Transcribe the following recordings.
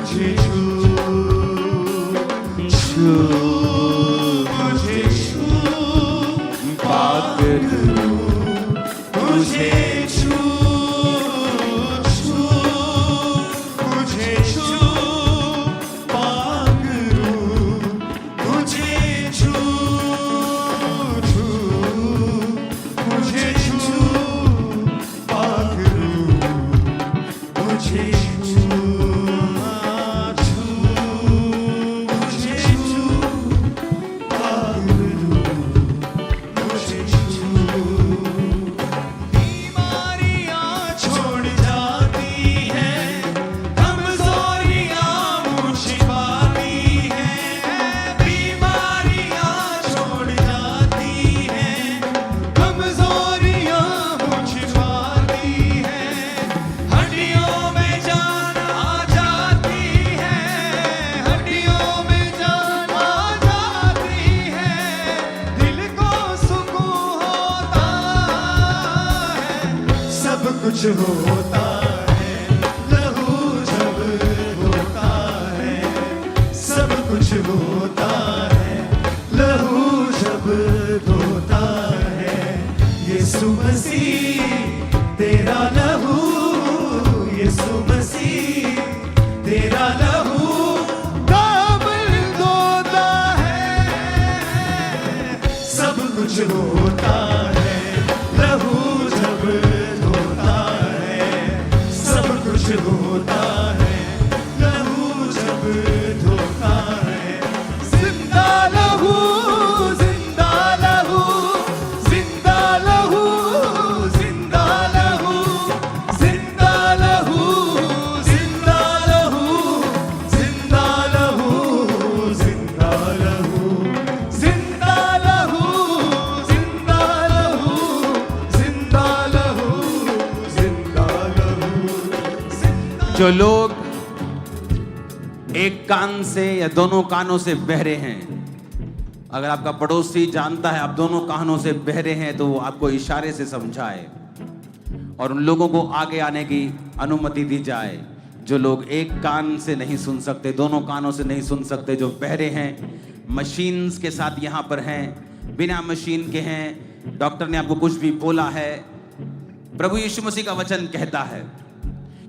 मुझे छू छू मुझे छू पाक रू मुझे छू छू मुझे छू पाक रू मुझे छू छू मुझे छू पाक रू मुझे छू छू मुझे छू पाक रू मुझे छू बीमारियां छोड़ जाती हैं कमजोरियां मुझ छिपाती हैं बीमारियां छोड़ जाती हैं कमजोरियां मुझ छिपाती हैं हड्डियों में जान आ जाती है हड्डियों में जान आ जाती है दिल को सुकून होता है सब कुछ होता है लहू जब होता है सब कुछ होता है लहू जब होता है यीशु मसीह तेरा लहू यीशु मसीह तेरा लहू काबिल होता है सब कुछ होता है लहू जब होता है सब कुछ होता है लहू जब होता है जिंदा लहू जिंदा लहू जिंदा लहू जिंदा लहू जिंदा लहू जिंदा लहू जिंदा लहू जिंदा लहू जिंदा लहू जिंदा लहू जिंदा लहू जिंदा लहू जो लोग एक कान से या दोनों कानों से बहरे हैं अगर आपका पड़ोसी जानता है आप दोनों कानों से बहरे हैं तो वो आपको इशारे से समझाए और उन लोगों को आगे आने की अनुमति दी जाए जो लोग एक कान से नहीं सुन सकते दोनों कानों से नहीं सुन सकते जो बहरे हैं मशीन्स के साथ यहाँ पर हैं बिना मशीन के हैं डॉक्टर ने आपको कुछ भी बोला है प्रभु यीशु मसीह का वचन कहता है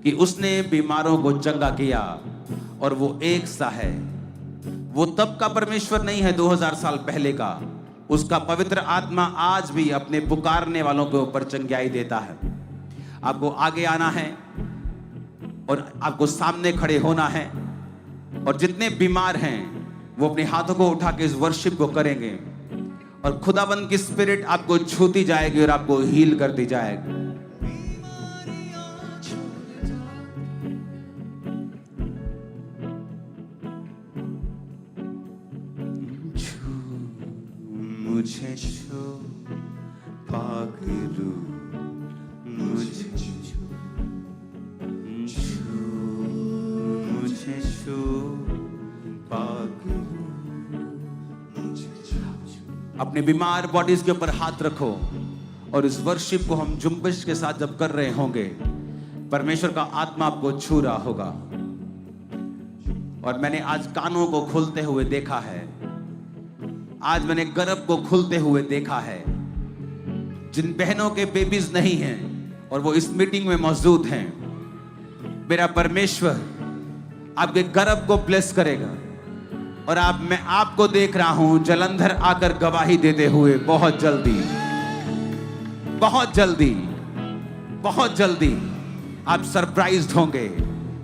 कि उसने बीमारों को चंगा किया और वो एक सा है वो तब का परमेश्वर नहीं है 2000 साल पहले का उसका पवित्र आत्मा आज भी अपने पुकारने वालों के ऊपर चंगाई देता है आपको आगे आना है और आपको सामने खड़े होना है और जितने बीमार हैं वो अपने हाथों को उठा के इस वर्शिप को करेंगे और खुदाबंद की स्पिरिट आपको छूती जाएगी और आपको हील करती जाएगी मुझे छू पाक रू मुझे छू मुझे छू पाक रू अपने बीमार बॉडीज के ऊपर हाथ रखो और इस वर्शिप को हम जुम्बिश के साथ जब कर रहे होंगे परमेश्वर का आत्मा आपको छू रहा होगा और मैंने आज कानों को खोलते हुए देखा है आज मैंने गर्भ को खुलते हुए देखा है जिन बहनों के बेबीज नहीं हैं और वो इस मीटिंग में मौजूद हैं मेरा परमेश्वर आपके गर्भ को ब्लेस करेगा और मैं आपको देख रहा हूं जलंधर आकर गवाही देते हुए बहुत जल्दी बहुत जल्दी बहुत जल्दी आप सरप्राइज्ड होंगे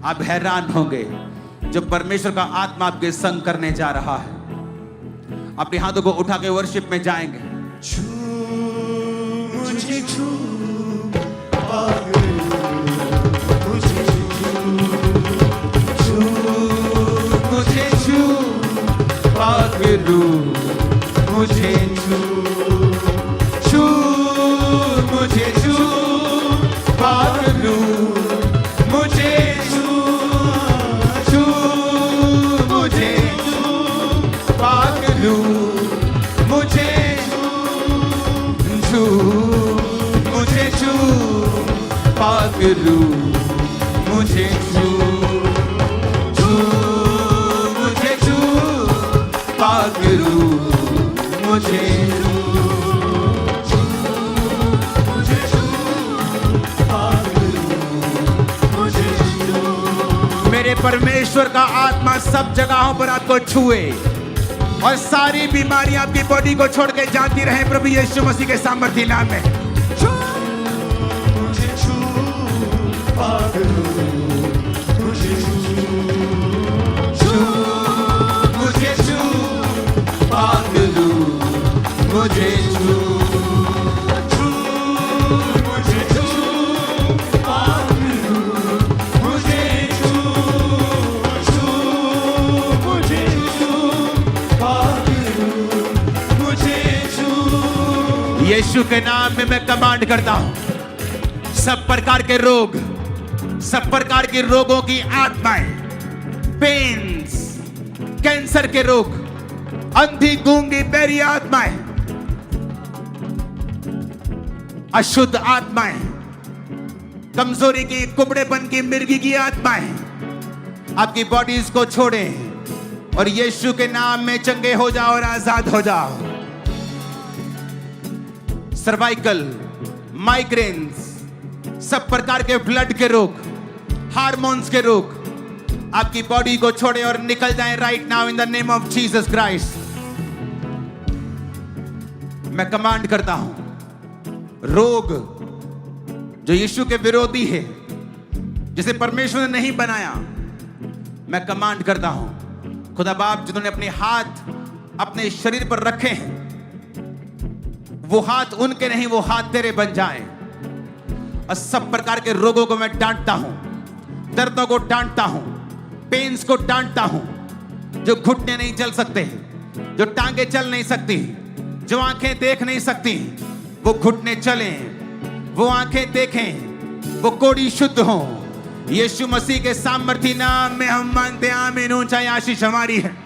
आप हैरान होंगे जब परमेश्वर का आत्मा आपके संग करने जा रहा है अपने हाथों को उठा के वर्शिप में जाएंगे छू मुझे छू पाक रू मुझे छू छू मुझे छू पाक रू मुझे छू छू मुझे छू पाक रू मुझे छू छू मुझे छू पाक रू मुझे छू मुझे छू पाक रू मुझे छू छू परमेश्वर का आत्मा सब जगहों पर आपको छुए और सारी बीमारियां आपकी बॉडी को छोड़ के जाती रहे प्रभु यीशु मसीह के सामर्थ्य नाम में। मुझे छू पागलू, मुझे छू, मुझे छू पागलू, मुझे छू, मुझे छू पागलू, मुझे छू, मुझे छू पागलू, मुझे छू। यीशु के नाम में मैं कमांड करता हूं, सब प्रकार के रोग, सब प्रकार के रोगों की आत्माएं, पेन्स, कैंसर के रोग, अंधी गूंगी बहरी आत्माएं, अशुद्ध आत्माएं, कमजोरी की, कुबड़ेपन की, मिर्गी की आत्माएं आपकी बॉडीज को छोड़ें और यीशु के नाम में चंगे हो जाओ और आजाद हो जाओ। सर्वाइकल, माइग्रेन्स, सब प्रकार के ब्लड के रोग, हार्मोन्स के रोग आपकी बॉडी को छोड़े और निकल जाएं right now in the name of Jesus Christ. मैं कमांड करता हूं, रोग जो यीशु के विरोधी है, जिसे परमेश्वर ने नहीं बनाया, मैं कमांड करता हूं खुदा बाप जिन्होंने अपने हाथ अपने शरीर पर रखे हैं, वो हाथ उनके नहीं, वो हाथ तेरे बन जाएं और सब प्रकार के रोगों को मैं डांटता हूं, दर्दों को डांटता हूं, पेन्स को डांटता हूं, जो घुटने नहीं चल सकते, जो टांगे चल नहीं सकती, जो आंखें देख नहीं सकती, वो घुटने चलें, वो आंखें देखें, वो कोड़ी शुद्ध हो। यीशु मसीह के सामर्थ्य नाम में हम मानते हैं, आमीन। ऊंचाई आशीष हमारी है।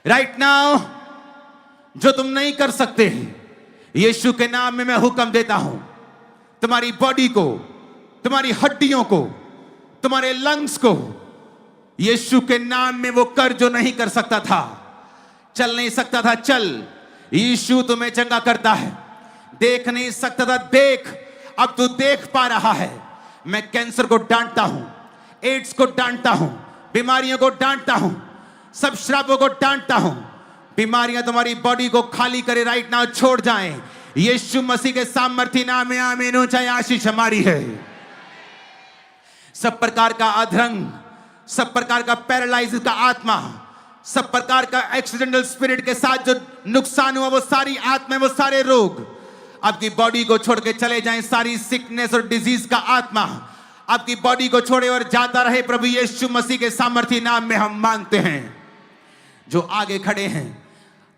राइट नाउ जो तुम नहीं कर सकते, यीशु के नाम में मैं हुक्म देता हूं, तुम्हारी बॉडी को, तुम्हारी हड्डियों को, तुम्हारे लंग्स को यीशु के नाम में वो कर जो नहीं कर सकता था, चल नहीं सकता था, चल। यीशु तुम्हें चंगा करता है। देख नहीं सकता था, देख, अब तू देख पा रहा है। मैं कैंसर को डांटता हूं, एड्स को डांटता हूं, बीमारियों को डांटता हूं, सब श्रापों को डांटता हूं। बीमारियां तुम्हारी बॉडी को खाली करे राइट नाउ, छोड़ जाएं यीशु मसीह के सामर्थ्य नाम में, आमीन। ऊंचाई आशीष हमारी है। सब प्रकार का अधरंग, सब प्रकार का पैरालाइसिस का आत्मा, सब प्रकार का एक्सीडेंटल स्पिरिट के साथ जो नुकसान हुआ, वो सारी आत्मा, वो सारे रोग आपकी बॉडी को छोड़ के चले जाएं। सारी सिकनेस और डिजीज का आत्मा आपकी बॉडी को छोड़े और जाता रहे प्रभु यीशु मसीह के सामर्थ्य नाम में हम मांगते हैं। जो आगे खड़े हैं,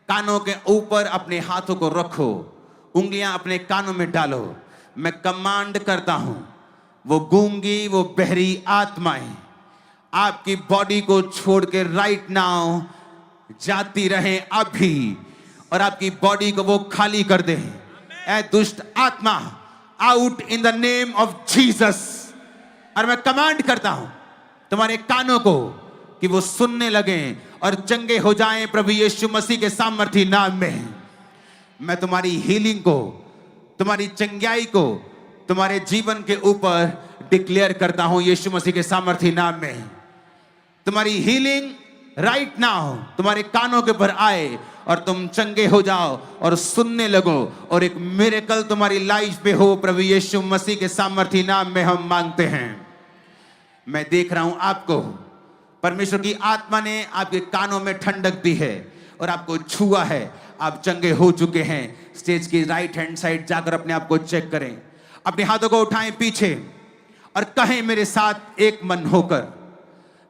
कानों के ऊपर अपने हाथों को रखो, उंगलियां अपने कानों में डालो। मैं कमांड करता हूं, वो गूंगी, वो बहरी आत्माएं आपकी बॉडी को छोड़ के राइट नाउ जाती रहे अभी, और आपकी बॉडी को वो खाली कर दे। ए दुष्ट आत्मा, out in the name of Jesus. और मैं कमांड करता हूं तुम्हारे कानों को कि वो सुनने लगे और चंगे हो जाएं प्रभु यीशु मसीह के सामर्थ्य नाम में। मैं तुम्हारी हीलिंग को, तुम्हारी चंगाई को तुम्हारे जीवन के ऊपर डिक्लेयर करता हूं यीशु मसीह के सामर्थ्य नाम में। तुम्हारी हीलिंग राइट नाउ तुम्हारे कानों के ऊपर आए और तुम चंगे हो जाओ और सुनने लगो, और एक मिरेकल तुम्हारी लाइफ पे हो प्रभु यीशु मसीह के सामर्थ्य नाम में हम मांगते हैं। मैं देख रहा हूं आपको, परमेश्वर की आत्मा ने आपके कानों में ठंडक दी है और आपको छुआ है, आप चंगे हो चुके हैं। स्टेज की राइट हैंड साइड जाकर अपने आप को चेक करें, अपने हाथों को उठाएं पीछे और कहें मेरे साथ एक मन होकर,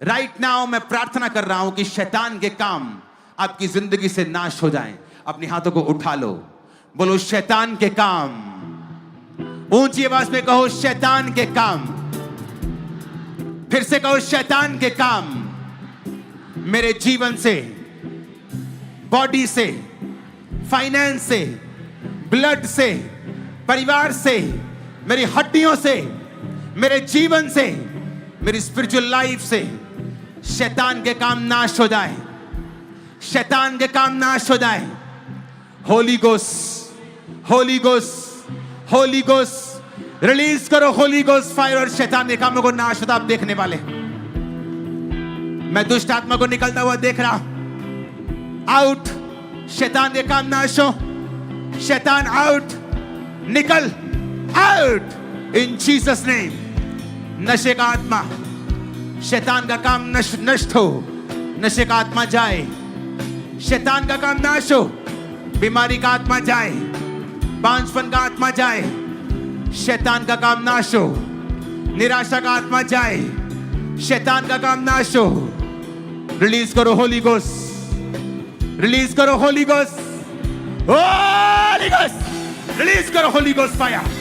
राइट नाउ मैं प्रार्थना कर रहा हूं कि शैतान के काम आपकी जिंदगी से नाश हो जाएं। अपने हाथों को उठा लो, बोलो शैतान के काम। ऊंची आवाज में कहो शैतान के काम। फिर से कहो शैतान के काम मेरे जीवन से, बॉडी से, फाइनेंस से, ब्लड से, परिवार से, मेरी हड्डियों से, मेरे जीवन से, मेरी स्पिरिचुअल लाइफ से शैतान के काम नाश हो जाए, शैतान के काम नाश हो जाए। Holi ghost, Holi ghost, Holi ghost release करो, होली गोस्ट फायर, और शैतान के कामों को नाश होता आप देखने वाले। मैं दुष्ट आत्मा को निकलता हुआ देख रहा हूं। आउट, शैतान के काम नाश हो। शैतान आउट, निकल, आउट इन जीसस नेम। नशे का आत्मा, शैतान का काम नष्ट हो। नशे का आत्मा जाए, शैतान का काम नाश हो। बीमारी का आत्मा जाए, बांझपन का आत्मा जाए, शैतान का काम नाश हो। निराशा का आत्मा जाए, शैतान का काम नाश हो। रिलीज करो होली गोस्ट, रिलीज करो Holi ghost, Holi ghost, release करो होली गोस्ट फायर।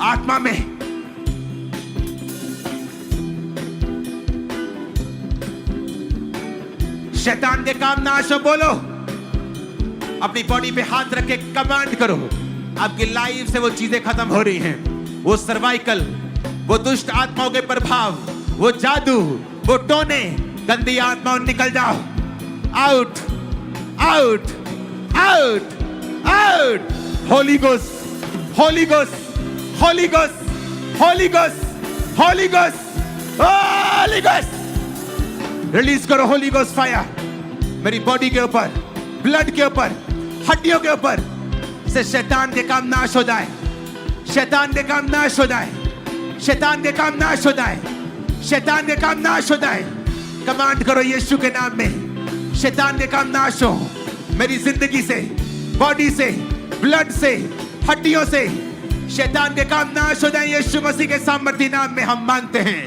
आत्मा में शैतान के काम नाश हो। बोलो, अपनी बॉडी पे हाथ रख के कमांड करो। आपकी लाइफ से वो चीजें खत्म हो रही हैं। वो सर्वाइकल, वो दुष्ट आत्माओं के प्रभाव, वो जादू, वो टोने, गंदी आत्माओं निकल जाओ। Out, out, out, out. Holi ghost, Holi ghost, Holi ghost, Holi ghost, Holi ghost, Holi ghost. Release करो होली गोस्ट फायर मेरी बॉडी के ऊपर, ब्लड के ऊपर, हड्डियों के ऊपर से शैतान के काम नाश हो जाए। शैतान के काम नाश हो जाए। शैतान के काम नाश हो जाए। शैतान के काम नाश हो जाए। कमांड करो यीशु के नाम में, शैतान के काम नाश हो। मेरी जिंदगी से, बॉडी से, ब्लड से, हड्डियों से शैतान के काम नाश हो जाए। यीशु मसीह के सामर्थी नाम में हम मांगते हैं।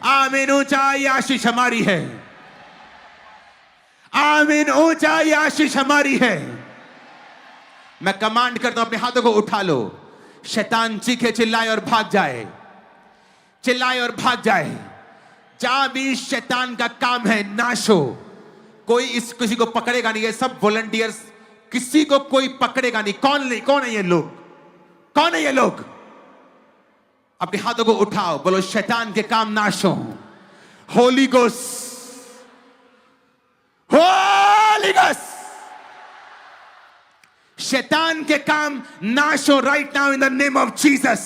आमीन। ऊंचाई आशीष हमारी है। आमीन। ऊंचाई आशीष हमारी है। मैं कमांड करता हूं, अपने हाथों को उठा लो। शैतान चीखे, चिल्लाए और भाग जाए। चिल्लाए और भाग जाए। जहां भी शैतान का काम है नाश हो। कोई इस किसी को पकड़ेगा नहीं। ये सब वॉलंटियर्स, किसी को कोई पकड़ेगा नहीं। कौन है ये लोग? कौन है ये लोग? अपने हाथों को उठाओ, बोलो शैतान के काम नाश हो। Holi ghost, Holi ghost. शैतान के काम नाश हो right now in the name of Jesus.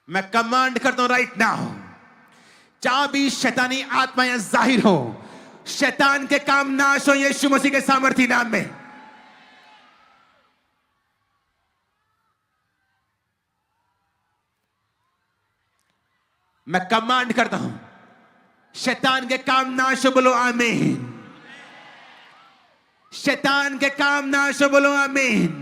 मैं कमांड करता हूं राइट नाउ, जहां भी शैतानी आत्माएं जाहिर हो, शैतान के काम नाश हो यीशु मसीह के सामर्थी नाम में। मैं कमांड करता हूं, शैतान के काम नाश हो। बोलो आमीन। शैतान के काम नाश हो। बोलो आमीन।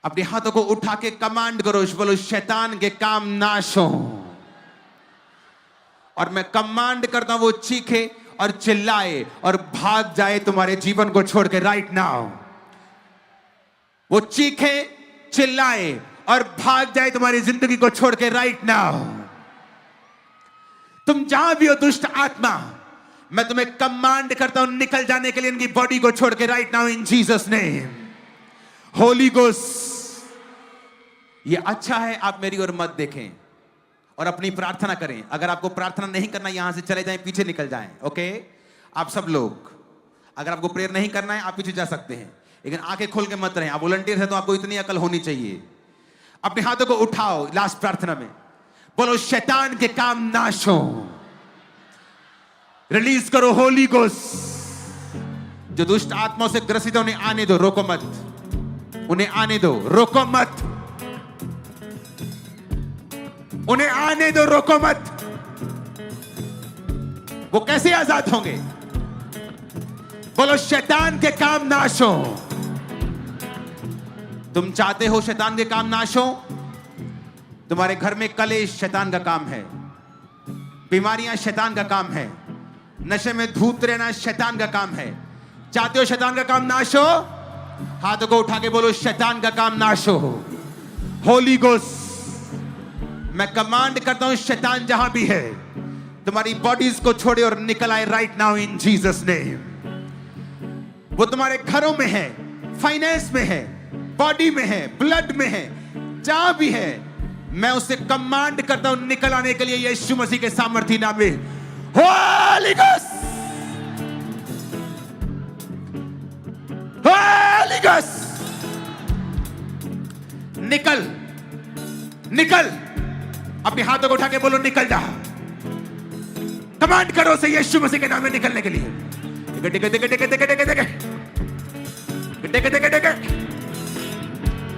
अपने हाथों को उठा के कमांड करो, बोलो शैतान के काम नाश हो। और मैं कमांड करता हूं वो चीखे और चिल्लाए और भाग जाए तुम्हारे जीवन को छोड़ के राइट नाउ। वो चीखे, चिल्लाए और भाग जाए तुम्हारी जिंदगी को छोड़ के राइट नाउ। तुम जहां भी हो दुष्ट आत्मा, मैं तुम्हें कमांड करता हूं निकल जाने के लिए इनकी बॉडी को छोड़ के right now in Jesus name. Holi ghost. ये अच्छा है आप मेरी ओर मत देखें और अपनी प्रार्थना करें। अगर आपको प्रार्थना नहीं करना, यहां से चले जाएं, पीछे निकल जाएं। ओके, आप सब लोग, अगर आपको प्रेयर नहीं करना है आप पीछे जा सकते हैं, लेकिन आंखें खोल के मत रहें। आप वॉलंटियर हैं तो आपको इतनी अकल होनी चाहिए। अपने हाथों को उठाओ लास्ट प्रार्थना में, बोलो शैतान के काम नाश हो। रिलीज करो होली गोस्ट। जो दुष्ट आत्माओं से ग्रसित है उन्हें आने दो, रोको मत। उन्हें आने दो, रोको मत। उन्हें आने दो, रोको मत। वो कैसे आजाद होंगे? बोलो शैतान के काम नाश हो। तुम चाहते हो शैतान के काम नाश हो? तुम्हारे घर में कलेश शैतान का काम है, बीमारियां शैतान का काम है, नशे में धूत रहना शैतान का काम है। चाहते हो शैतान का काम नाश हो? हाथों को उठा के बोलो शैतान का काम नाश हो। होली गोस्ट, मैं कमांड करता हूं शैतान जहां भी है तुम्हारी बॉडीज को छोड़े और निकल आए right now in Jesus name. वो तुम्हारे घरों में है, फाइनेंस में है, बॉडी में है, ब्लड में है, जहां भी है, मैं उसे कमांड करता हूं निकल आने के लिए यीशु मसीह के सामर्थी नाम में। होली गोस्ट, होली गोस्ट, निकल निकल। अपने हाथों को उठा के बोलो निकल जा। कमांड करो उसे यीशु मसीह के नाम में निकलने के लिए। टिके टिके टिके टिके टिके टिके टिके टिके टिके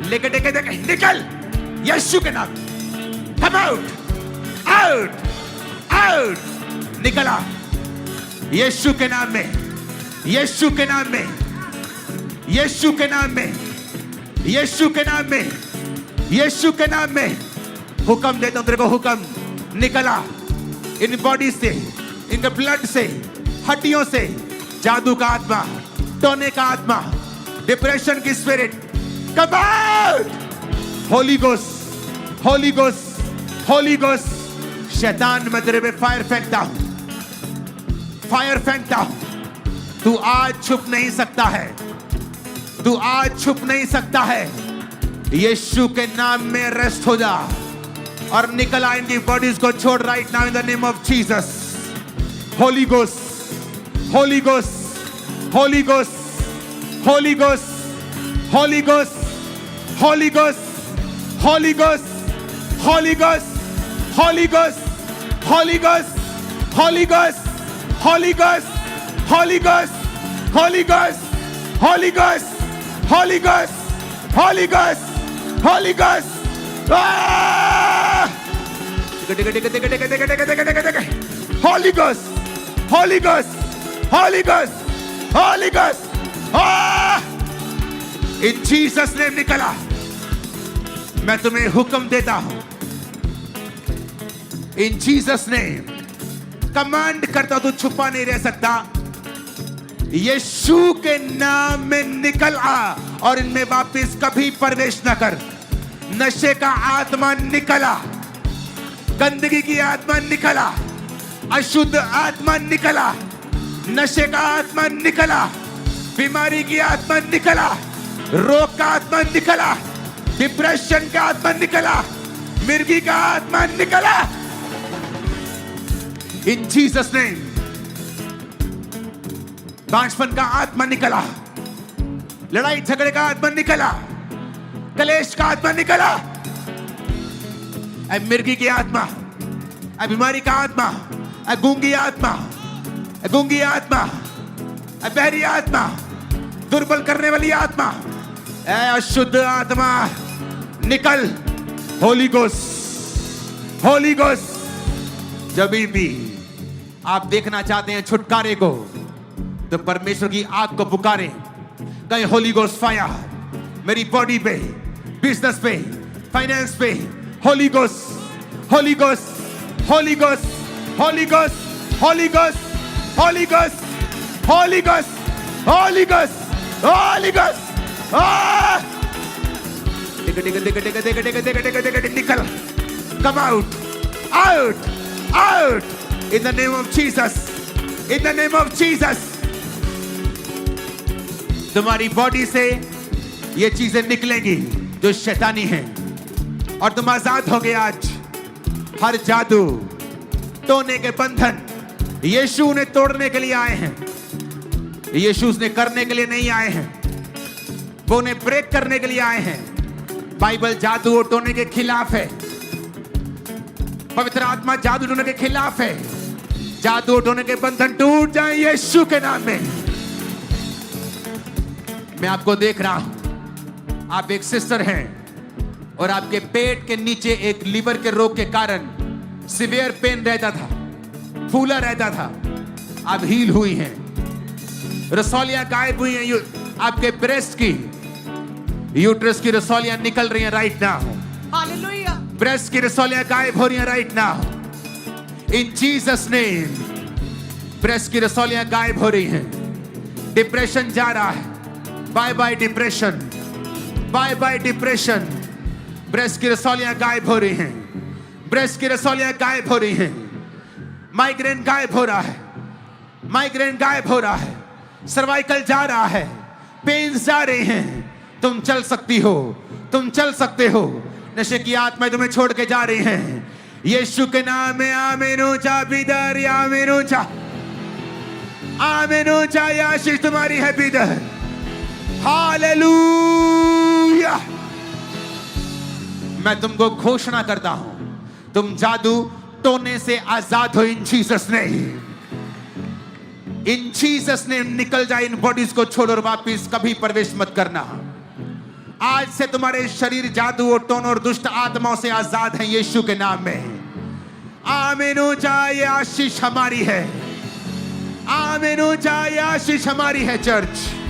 लेके टिके टिके निकल यीशु के नाम। Come out, out, out. निकला यीशु के नाम में, यीशु के नाम में, यीशु के नाम में, यीशु के नाम में, यीशु के नाम में। हुक्म देता हूं तेरे को, हुक्म निकला इन बॉडी से, इनके ब्लड से, हड्डियों से। जादू का आत्मा, टोने का आत्मा, डिप्रेशन की spirit, come out. Holi ghost, Holi ghost, Holi ghost. शैतान मैं तेरे पे फायर फेंकता हूं, फायर फेंकता हूं। तू आज छुप नहीं सकता है, तू आज छुप नहीं सकता है। यीशु के नाम में रेस्ट हो जा और निकल आ इनकी बॉडीज को छोड़ right now in the name of Jesus. Holi ghost, Holi ghost, Holi ghost, Holi ghost, Holi ghost, Holi ghost, Holi ghost, Holi ghost, Holi ghost, Holi ghost, Holi ghost, Holi ghost, Holi ghost, Holi ghost, Holi ghost, Holi ghost, Holi ghost, Holi ghost. Holy Ghost, Holy Ghost, Holy Ghost, Holy Ghost. In Jesus name निकला। मैं तुम्हें हुक्म देता हूं, In Jesus name command करता हूं, तू छुपा नहीं रह सकता। यीशु के नाम में निकल आ और इनमें वापस कभी प्रवेश न कर। नशे का आत्मा निकला, गंदगी की आत्मा निकला, अशुद्ध आत्मा निकला, नशे का आत्मा निकला, बीमारी की आत्मा निकला, रोग का आत्मा निकला, डिप्रेशन का आत्मा निकला, मिर्गी का आत्मा निकला। इन जीसस नेम बांझपन का आत्मा निकला, लड़ाई झगड़े का आत्मा निकला, कलेश का आत्मा निकला, मिर्गी की आत्मा, बीमारी का आत्मा, गूंगी आत्मा, गूंगी आत्मा, बहरी आत्मा, दुर्बल करने वाली आत्मा, अशुद्ध आत्मा निकल। Holi ghost, Holi ghost. जब भी आप देखना चाहते हैं छुटकारे को, तो परमेश्वर की आग को पुकारें। कहीं होली गोस्ट फायर मेरी बॉडी पे, बिजनेस पे, फाइनेंस पे। Holi ghost, Holi ghost, Holi ghost, Holi ghost, Holi ghost, Holi ghost, Holi ghost, Holi ghost, Holi ghost. निकल, come out, out, out in the name of Jesus, in the name of Jesus। तुम्हारी बॉडी से ये चीजें निकलेंगी जो शैतानी हैं और तुम आजाद हो गए आज। हर जादू, टोने के बंधन यीशु ने तोड़ने के लिए आए हैं। यीशु ने करने के लिए नहीं आए हैं, वो उन्हें ब्रेक करने के लिए आए हैं। बाइबल जादू और टोने के खिलाफ है, पवित्र आत्मा जादू टोने के खिलाफ है। जादू टोने के बंधन टूट जाए यीशु के नाम में। मैं आपको देख रहा हूं, आप एक सिस्टर हैं और आपके पेट के नीचे एक लीवर के रोग के कारण सीवियर पेन रहता था, फूला रहता था। आप हील हुई हैं, रसौलियां गायब हुई हैं, आपके ब्रेस्ट की, यूट्रस की रसौलियां निकल रही हैं राइट नाउ। हालेलुया। ब्रेस्ट की रसौलियां गायब हो रही हैं right now in Jesus name. Breast की रसौलियां गायब हो रही हैं। डिप्रेशन जा रहा है, bye bye depression, bye bye depression. Breast की रसौलियां गायब हो रही हैं, ब्रेस्ट की रसौलियां गायब हो रही हैं। माइग्रेन गायब हो रहा है, माइग्रेन गायब हो रहा है। सर्वाइकल जा रहा है, पेन्स जा रहे हैं। तुम चल सकती हो, तुम चल सकते हो। नशे की आत्माएं तुम्हें छोड़ के जा रही हैं। यीशु के नाम में आमीन ऊंचा बिदर, आमीन ऊंचा, आमीन ऊंचा। ये आशीष तुम्हारी है बिदर। हालेलुया। मैं तुमको घोषणा करता हूं, तुम जादू टोने से आजाद हो इन जीसस नेम। इन जीसस नेम निकल जाए इन बॉडीज को छोड़ और वापिस कभी प्रवेश मत करना। आज से तुम्हारे शरीर जादू और टोन और दुष्ट आत्माओं से आजाद हैं यीशु के नाम में। आमीन ऊंचा। ये आशीष हमारी है। आमीन ऊंचा। ये आशीष हमारी है चर्च।